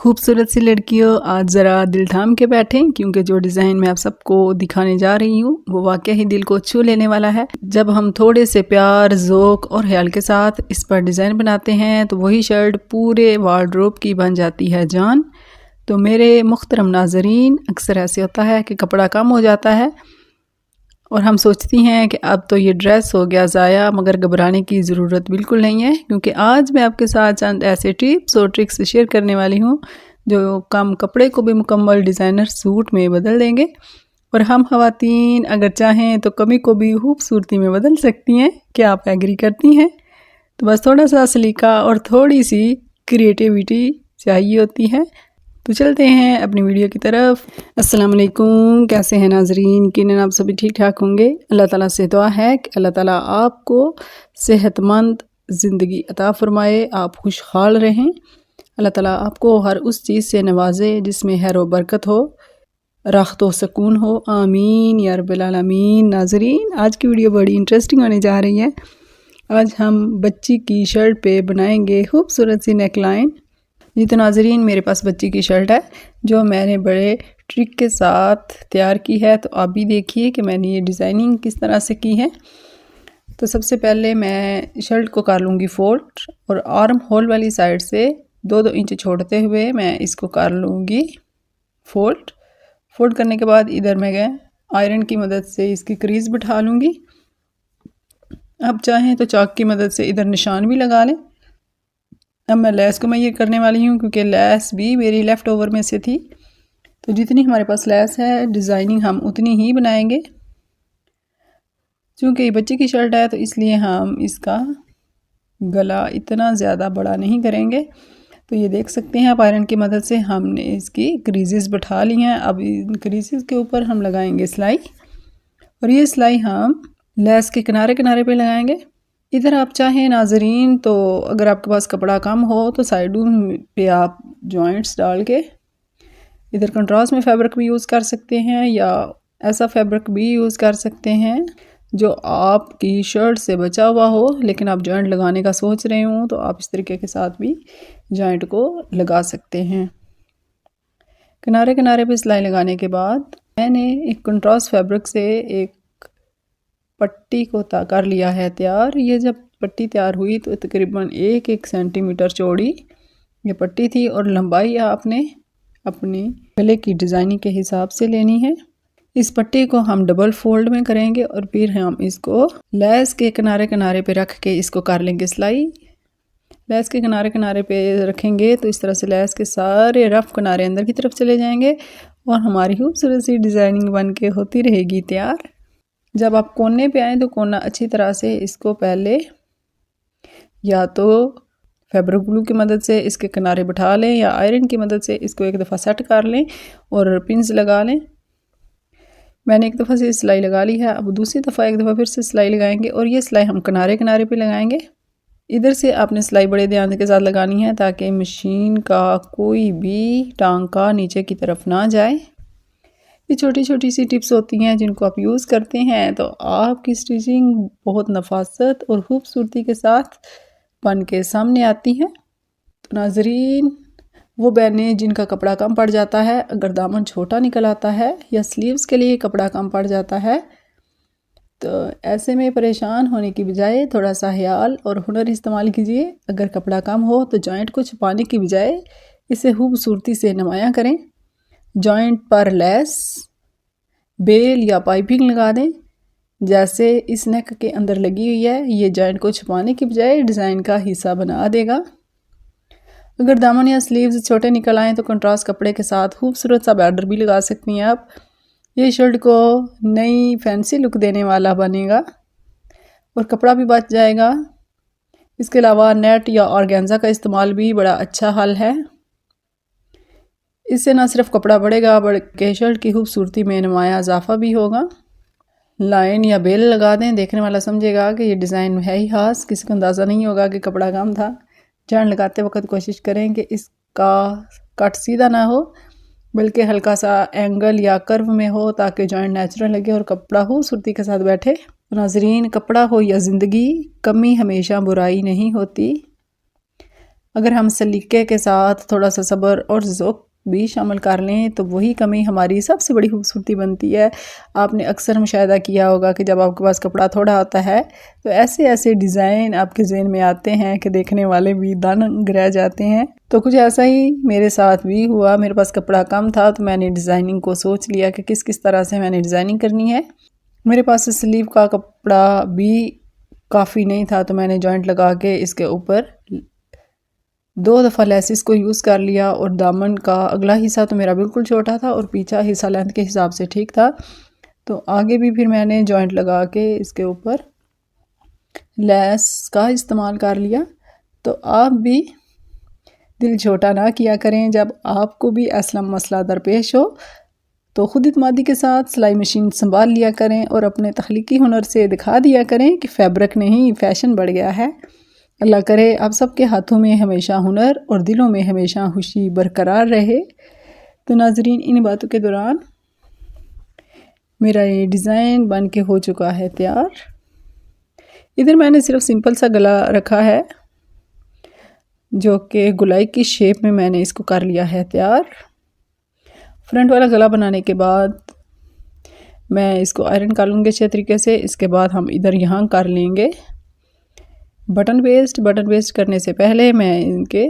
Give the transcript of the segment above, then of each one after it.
खूबसूरत सी लड़कियों, आज ज़रा दिल थाम के बैठें क्योंकि जो डिज़ाइन मैं आप सबको दिखाने जा रही हूँ वो वाकई ही दिल को छू लेने वाला है। जब हम थोड़े से प्यार, ज़ोक और ख्याल के साथ इस पर डिज़ाइन बनाते हैं तो वही शर्ट पूरे वार्डरोब की बन जाती है जान। तो मेरे मुख्तरम नाजरीन, अक्सर ऐसे होता है कि कपड़ा कम हो जाता है और हम सोचती हैं कि अब तो ये ड्रेस हो गया ज़ाया, मगर घबराने की ज़रूरत बिल्कुल नहीं है क्योंकि आज मैं आपके साथ चंद ऐसे टिप्स और ट्रिक्स शेयर करने वाली हूँ जो कम कपड़े को भी मुकम्मल डिज़ाइनर सूट में बदल देंगे। और हम ख़वातीन अगर चाहें तो कमी को भी खूबसूरती में बदल सकती हैं। क्या आप एग्री करती हैं? तो बस थोड़ा सा सलीका और थोड़ी सी क्रिएटिविटी चाहिए होती है। तो चलते हैं अपनी वीडियो की तरफ। अस्सलाम वालेकुम, कैसे हैं नाजरीन? किन आप सभी ठीक ठाक होंगे। अल्लाह ताला से दुआ है कि अल्लाह ताला आपको सेहतमंद ज़िंदगी अता फ़रमाए, आप खुशहाल रहें। अल्लाह ताला आपको हर उस चीज़ से नवाजे जिसमें खैर व बरकत हो, राहत व सुकून हो। आमीन या रब्बिल आलमीन। नाजरीन, आज की वीडियो बड़ी इंटरेस्टिंग होने जा रही है। आज हम बच्ची की शर्ट पे बनाएंगे खूबसूरत सी नेकलाइन। जी तो नाजरीन, मेरे पास बच्ची की शर्ट है जो मैंने बड़े ट्रिक के साथ तैयार की है। तो आप भी देखिए कि मैंने ये डिज़ाइनिंग किस तरह से की है। तो सबसे पहले मैं शर्ट को कर लूँगी फोल्ड और आर्म होल वाली साइड से 2-2 इंच छोड़ते हुए मैं इसको कर लूँगी फोल्ड। फोल्ड करने के बाद इधर मैं आयरन की मदद से इसकी क्रीज बिठा लूँगी। अब चाहें तो चाक की मदद से इधर निशान भी लगा लें। अब मैं लेस को मैं ये करने वाली हूँ क्योंकि लेस भी मेरी लेफ़्ट ओवर में से थी। तो जितनी हमारे पास लेस है डिज़ाइनिंग हम उतनी ही बनाएंगे। चूँकि ये बच्चे की शर्ट है तो इसलिए हम इसका गला इतना ज़्यादा बड़ा नहीं करेंगे। तो ये देख सकते हैं आप, आयरन की मदद से हमने इसकी क्रीजेस बिठा ली हैं। अब इन क्रीजेस के ऊपर हम लगाएंगे सिलाई और ये सिलाई हम लेस के किनारे किनारे पे लगाएंगे। इधर आप चाहें नाजरीन तो अगर आपके पास कपड़ा कम हो तो साइडों पे आप जॉइंट्स डाल के इधर कंट्रास्ट में फैब्रिक भी यूज़ कर सकते हैं या ऐसा फैब्रिक भी यूज़ कर सकते हैं जो आपकी शर्ट से बचा हुआ हो लेकिन आप जॉइंट लगाने का सोच रहे हो तो आप इस तरीके के साथ भी जॉइंट को लगा सकते हैं। किनारे किनारे पे सिलाई लगाने के बाद मैंने एक कंट्रास्ट फैब्रिक से एक पट्टी को कर लिया है तैयार। ये जब पट्टी तैयार हुई तो तकरीबन 1-1 सेंटीमीटर चौड़ी ये पट्टी थी और लंबाई आपने अपनी गले की डिज़ाइनिंग के हिसाब से लेनी है। इस पट्टी को हम डबल फोल्ड में करेंगे और फिर हम इसको लेस के किनारे किनारे पे रख के इसको कर लेंगे सिलाई। लेस के किनारे किनारे पे रखेंगे तो इस तरह से लेस के सारे रफ किनारे अंदर की तरफ चले जाएंगे और हमारी खूबसूरत सी डिज़ाइनिंग बन के होती रहेगी तैयार। जब आप कोने पे आएँ तो कोना अच्छी तरह से इसको पहले या तो फैब्रिक ग्लू की मदद से इसके किनारे बिठा लें या आयरन की मदद से इसको एक दफ़ा सेट कर लें और पिंस लगा लें। मैंने एक दफ़ा से सिलाई लगा ली है। अब दूसरी दफ़ा एक दफ़ा फिर से सिलाई लगाएंगे और ये सिलाई हम किनारे किनारे पे लगाएंगे। इधर से आपने सिलाई बड़े ध्यान के साथ लगानी है ताकि मशीन का कोई भी टांका नीचे की तरफ ना जाए। ये छोटी छोटी सी टिप्स होती हैं जिनको आप यूज़ करते हैं तो आपकी स्टिचिंग बहुत नफासत और ख़ूबसूरती के साथ बन के सामने आती हैं। तो नाजरीन, वो बहनें जिनका कपड़ा कम पड़ जाता है, अगर दामन छोटा निकल आता है या स्लीव्स के लिए कपड़ा कम पड़ जाता है तो ऐसे में परेशान होने की बजाय थोड़ा सा ख्याल और हुनर इस्तेमाल कीजिए। अगर कपड़ा कम हो तो जॉइंट को छुपाने की बजाय इसे खूबसूरती से नुमायाँ करें। जॉइंट पर लेस, बेल या पाइपिंग लगा दें जैसे इस नेक के अंदर लगी हुई है। ये जॉइंट को छुपाने की बजाय डिज़ाइन का हिस्सा बना देगा। अगर दामन या स्लीव्स छोटे निकल आएँ तो कंट्रास्ट कपड़े के साथ खूबसूरत सा बॉर्डर भी लगा सकती हैं आप। ये शर्ट को नई फैंसी लुक देने वाला बनेगा और कपड़ा भी बच जाएगा। इसके अलावा नेट या ऑर्गेन्जा का इस्तेमाल भी बड़ा अच्छा हल है। इससे ना सिर्फ कपड़ा बढ़ेगा बल्कि शर्ट की खूबसूरती में नुमाया इजाफा भी होगा। लाइन या बेल लगा दें, देखने वाला समझेगा कि ये डिज़ाइन है ही खास, किसी को अंदाज़ा नहीं होगा कि कपड़ा कम था। जॉइंट लगाते वक्त कोशिश करें कि इसका कट सीधा ना हो बल्कि हल्का सा एंगल या कर्व में हो ताकि जॉइंट नेचुरल लगे और कपड़ा खूबसूरती के साथ बैठे। नाजरीन, कपड़ा हो या ज़िंदगी, कमी हमेशा बुराई नहीं होती। अगर हम सलीके के साथ थोड़ा सा सब्र और ज़ौक़ भी शामिल कर लें तो वही कमी हमारी सबसे बड़ी खूबसूरती बनती है। आपने अक्सर मुशाहिदा किया होगा कि जब आपके पास कपड़ा थोड़ा होता है तो ऐसे ऐसे डिज़ाइन आपके ज़हन में आते हैं कि देखने वाले भी दंग रह जाते हैं। तो कुछ ऐसा ही मेरे साथ भी हुआ। मेरे पास कपड़ा कम था तो मैंने डिज़ाइनिंग को सोच लिया कि किस किस तरह से मैंने डिज़ाइनिंग करनी है। मेरे पास स्लीव का कपड़ा भी काफ़ी नहीं था तो मैंने जॉइंट लगा के इसके ऊपर 2 दफ़ा लेसिस को यूज़ कर लिया। और दामन का अगला हिस्सा तो मेरा बिल्कुल छोटा था और पीछा हिस्सा लेंथ के हिसाब से ठीक था, तो आगे भी फिर मैंने जॉइंट लगा के इसके ऊपर लेस का इस्तेमाल कर लिया। तो आप भी दिल छोटा ना किया करें। जब आपको भी ऐसा मसला दरपेश हो तो खुद इत्मीदी के साथ सिलाई मशीन संभाल लिया करें और अपने तख्लीकी हुनर से दिखा दिया करें कि फैब्रिक नहीं फैशन बढ़ गया है। अल्लाह करे आप सबके हाथों में हमेशा हुनर और दिलों में हमेशा खुशी बरकरार रहे। तो नाजरीन, इन बातों के दौरान मेरा ये डिज़ाइन बन के हो चुका है तैयार। इधर मैंने सिर्फ सिंपल सा गला रखा है जो कि गुलाई की शेप में मैंने इसको कर लिया है तैयार। फ्रंट वाला गला बनाने के बाद मैं इसको आयरन कर लूँगी अच्छे तरीके से। इसके बाद हम इधर यहाँ कर लेंगे बटन पेस्ट। बटन पेस्ट करने से पहले मैं इनके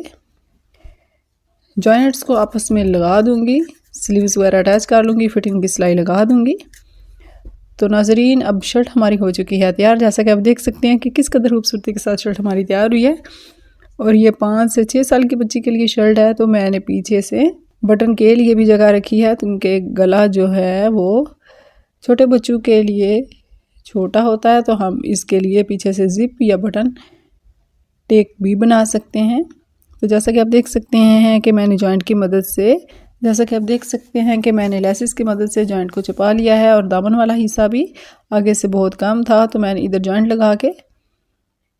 जॉइंट्स को आपस में लगा दूँगी, स्लीव्स वगैरह अटैच कर लूँगी, फिटिंग की सिलाई लगा दूँगी। तो नाजरीन, अब शर्ट हमारी हो चुकी है तैयार। जैसा कि आप देख सकते हैं कि किस कदर खूबसूरती के साथ शर्ट हमारी तैयार हुई है। और ये 5 से 6 साल की बच्ची के लिए शर्ट है तो मैंने पीछे से बटन के लिए भी जगह रखी है। तो उनके गला जो है वो छोटे बच्चों के लिए छोटा होता है तो हम इसके लिए पीछे से जिप या बटन टेक भी बना सकते हैं। तो जैसा कि आप देख सकते हैं कि मैंने जॉइंट की मदद से लेसिस की मदद से जॉइंट को छुपा लिया है। और दामन वाला हिस्सा भी आगे से बहुत कम था तो मैंने इधर जॉइंट लगा के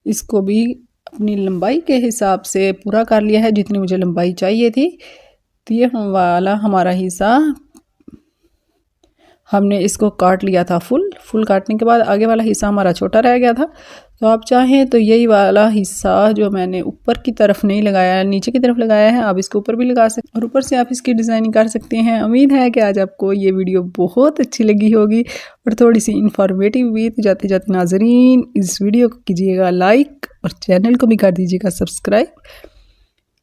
इसको भी अपनी लंबाई के हिसाब से पूरा कर लिया है जितनी मुझे लंबाई चाहिए थी। तो ये वाला हमारा हिस्सा हमने इसको काट लिया था फुल काटने के बाद आगे वाला हिस्सा हमारा छोटा रह गया था। तो आप चाहें तो यही वाला हिस्सा जो मैंने ऊपर की तरफ नहीं लगाया है नीचे की तरफ लगाया है, आप इसको ऊपर भी लगा सकते हैं और ऊपर से आप इसकी डिज़ाइनिंग कर सकते हैं। उम्मीद है कि आज आपको ये वीडियो बहुत अच्छी लगी होगी और थोड़ी सी इंफॉर्मेटिव भी। तो जाते जाते नाजरीन, इस वीडियो को कीजिएगा लाइक और चैनल को भी कर दीजिएगा सब्सक्राइब।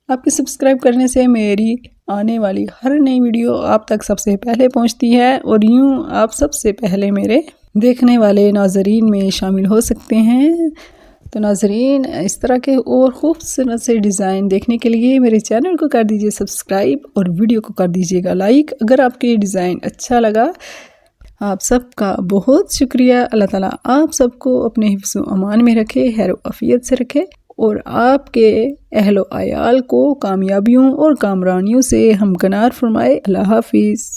आपके सब्सक्राइब करने से मेरी आने वाली हर नई वीडियो आप तक सबसे पहले पहुंचती है और यूं आप सबसे पहले मेरे देखने वाले नाजरीन में शामिल हो सकते हैं। तो नाजरीन, इस तरह के और खूबसूरत से डिज़ाइन देखने के लिए मेरे चैनल को कर दीजिए सब्सक्राइब और वीडियो को कर दीजिएगा लाइक। अगर आपको ये डिज़ाइन अच्छा लगा, आप सबका बहुत शुक्रिया। अल्लाह ताला आप सबको अपने हिफ्ज़ व अमान में रखे, खैर आफियत से रखे और आपके अहलो आयाल को कामयाबियों और कामरानियों से हमकनार फरमाए। अल्लाह हाफिज़।